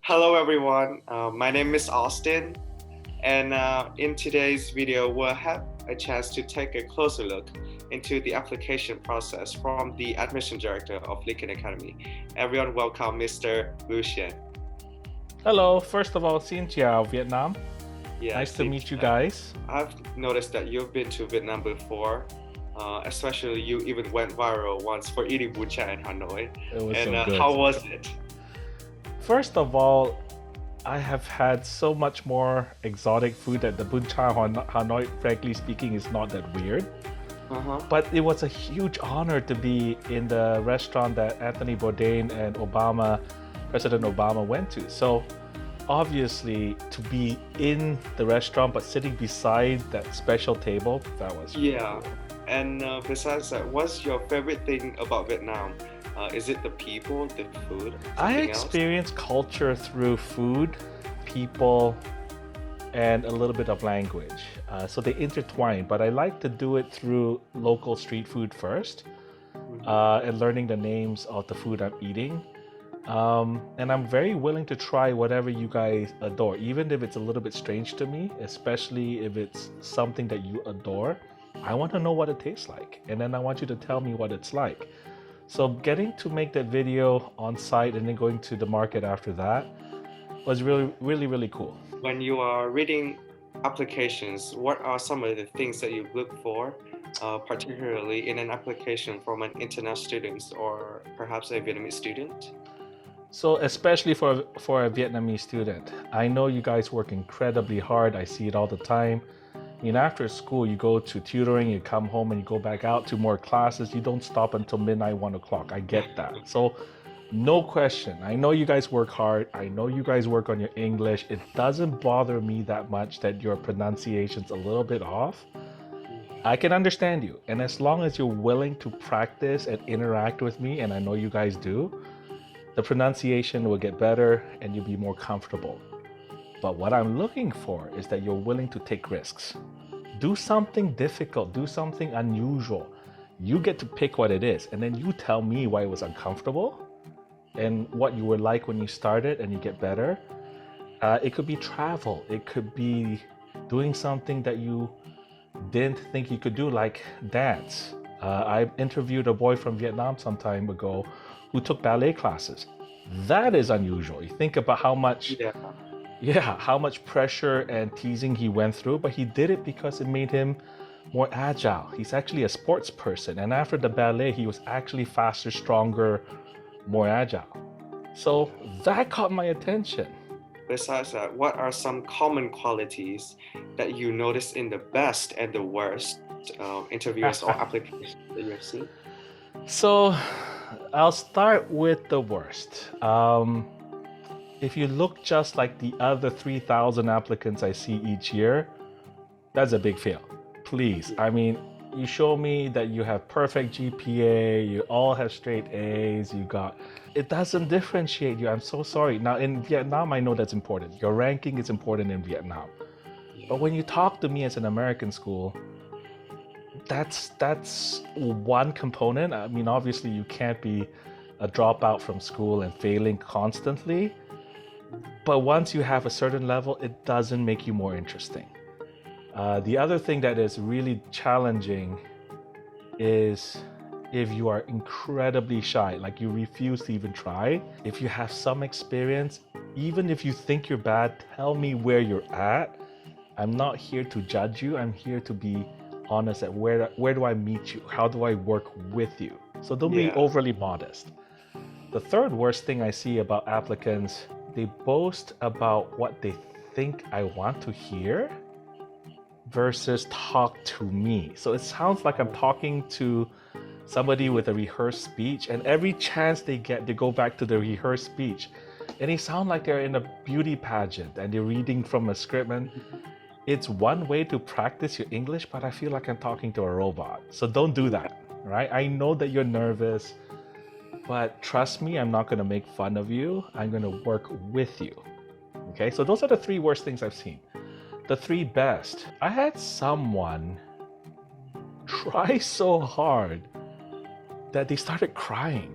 Hello everyone, my name is Austin, and in today's video we'll have a chance to take a closer look into the application process from the admission director of Lincoln Academy. Everyone welcome Mr. Lu-Shien. Hello, first of all, xin chào Vietnam. Yeah, Nice to meet you guys. I've noticed that you've been to Vietnam before, especially you even went viral once for eating bún chả in Hanoi. It was And so good. how was it? First of all, I have had so much more exotic food that the bún chả Hanoi, frankly speaking, is not that weird. But it was a huge honor to be in the restaurant that Anthony Bourdain and President Obama went to. So obviously to be in the restaurant but sitting beside that special table, that was Yeah. cool. And besides that, what's your favorite thing about Vietnam? Is it the people, the food? I something else? experience culture through food, people, and a little bit of language. So they intertwine, but I like to do it through local street food first, and learning the names of the food I'm eating. And I'm very willing to try whatever you guys adore, even if it's a little bit strange to me, especially if it's something that you adore. I want to know what it tastes like, and then I want you to tell me what it's like. So getting to make that video on site and then going to the market after that was really cool. When you are reading applications, what are some of the things that you look for, particularly in an application from an international student or perhaps a Vietnamese student? So especially for a Vietnamese student, I know you guys work incredibly hard. I see it all the time. I mean, after school, you go to tutoring, you come home and you go back out to more classes. You don't stop until midnight, 1 o'clock. I get that. So no question. I know you guys work hard. I know you guys work on your English. It doesn't bother me that much that your pronunciation's a little bit off. I can understand you. And as long as you're willing to practice and interact with me, and I know you guys do, the pronunciation will get better and you'll be more comfortable. But what I'm looking for is that you're willing to take risks. Do something difficult, do something unusual. You get to pick what it is, and then you tell me why it was uncomfortable and what you were like when you started and you get better. It could be travel. It could be doing something that you didn't think you could do, like dance. I interviewed a boy from Vietnam some time ago who took ballet classes. That is unusual. You think about how much pressure and teasing he went through, but he did it because it made him more agile. He's actually a sports person, and after the ballet, he was actually faster, stronger, more agile. So that caught my attention. Besides that, what are some common qualities that you notice in the best and the worst interviews or applications that you have seen? So I'll start with the worst. If you look just like the other 3,000 applicants I see each year, that's a big fail. Please, I mean, you show me that you have perfect GPA, you all have straight A's, it doesn't differentiate you. I'm so sorry. Now in Vietnam, I know that's important. Your ranking is important in Vietnam. But when you talk to me as an American school, that's one component. I mean, obviously you can't be a dropout from school and failing constantly. But once you have a certain level, it doesn't make you more interesting. The other thing that is really challenging is if you are incredibly shy, like you refuse to even try. If you have some experience, even if you think you're bad, tell me where you're at. I'm not here to judge you. I'm here to be honest at where do I meet you? How do I work with you? So don't be overly modest. The third worst thing I see about applicants, they boast about what they think I want to hear versus talk to me. So it sounds like I'm talking to somebody with a rehearsed speech, and every chance they get, they go back to the rehearsed speech. And they sound like they're in a beauty pageant and they're reading from a script. And it's one way to practice your English, but I feel like I'm talking to a robot. So don't do that, right? I know that you're nervous, but trust me, I'm not gonna make fun of you. I'm gonna work with you. Okay, so those are the 3 worst things I've seen. The 3 best. I had someone try so hard that they started crying.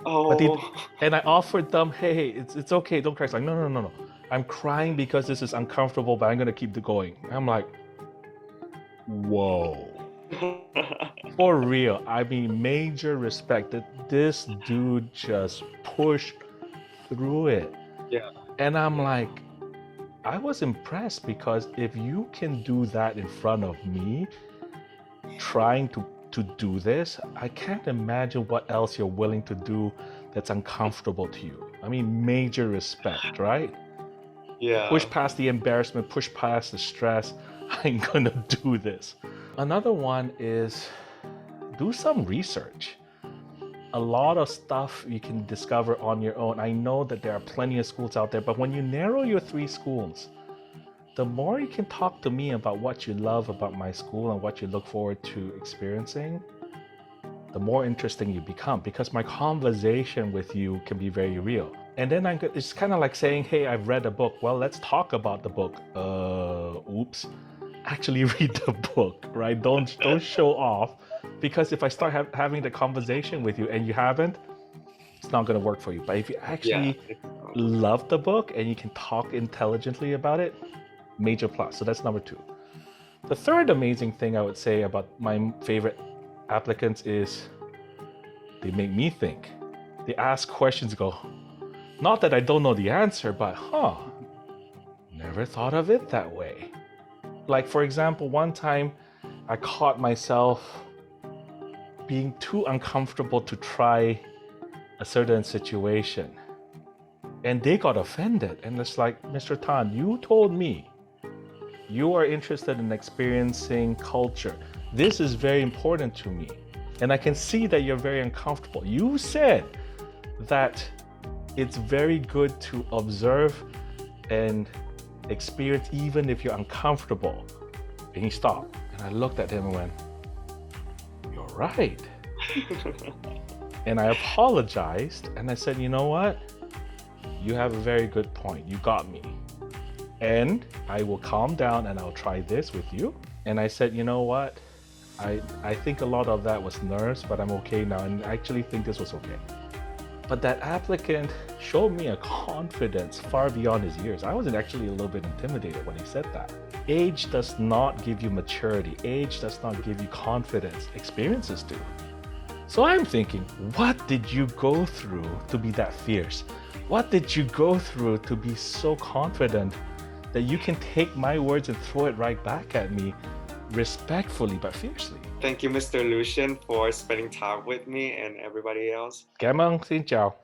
Oh. And I offered them, hey, it's okay, don't cry. It's like, no. I'm crying because this is uncomfortable, but I'm gonna keep going. I'm like, whoa. For real, I mean, major respect that this dude just pushed through it. Yeah. And I'm like, I was impressed because if you can do that in front of me, trying to do this, I can't imagine what else you're willing to do that's uncomfortable to you. I mean, major respect, right? Yeah. Push past the embarrassment, push past the stress. I'm gonna do this. Another one is do some research. A lot of stuff you can discover on your own. I know that there are plenty of schools out there, but when you narrow your 3 schools, the more you can talk to me about what you love about my school and what you look forward to experiencing, the more interesting you become, because my conversation with you can be very real. And then it's kind of like saying, hey, I've read a book. Well, let's talk about the book. Oops. Actually read the book, right? Don't show off, because if I start having the conversation with you and you haven't, it's not going to work for you. But if you actually love the book and you can talk intelligently about it, major plus. So that's number 2. The third amazing thing I would say about my favorite applicants is they make me think. They ask questions, go, not that I don't know the answer, but never thought of it that way. Like, for example, one time I caught myself being too uncomfortable to try a certain situation. And they got offended. And it's like, Mr. Tan, you told me you are interested in experiencing culture. This is very important to me. And I can see that you're very uncomfortable. You said that it's very good to observe and experience even if you're uncomfortable. And he stopped. And I looked at him and went, you're right. And I apologized. And I said, you know what? You have a very good point. You got me. And I will calm down and I'll try this with you. And I said, you know what? I think a lot of that was nerves, but I'm okay now. And I actually think this was okay. But that applicant showed me a confidence far beyond his years. I was actually a little bit intimidated when he said that. Age does not give you maturity. Age does not give you confidence. Experiences do. So I'm thinking, what did you go through to be that fierce? What did you go through to be so confident that you can take my words and throw it right back at me respectfully but fiercely? Thank you, Mr. Lu-Shien, for spending time with me and everybody else. Cảm ơn, xin chào.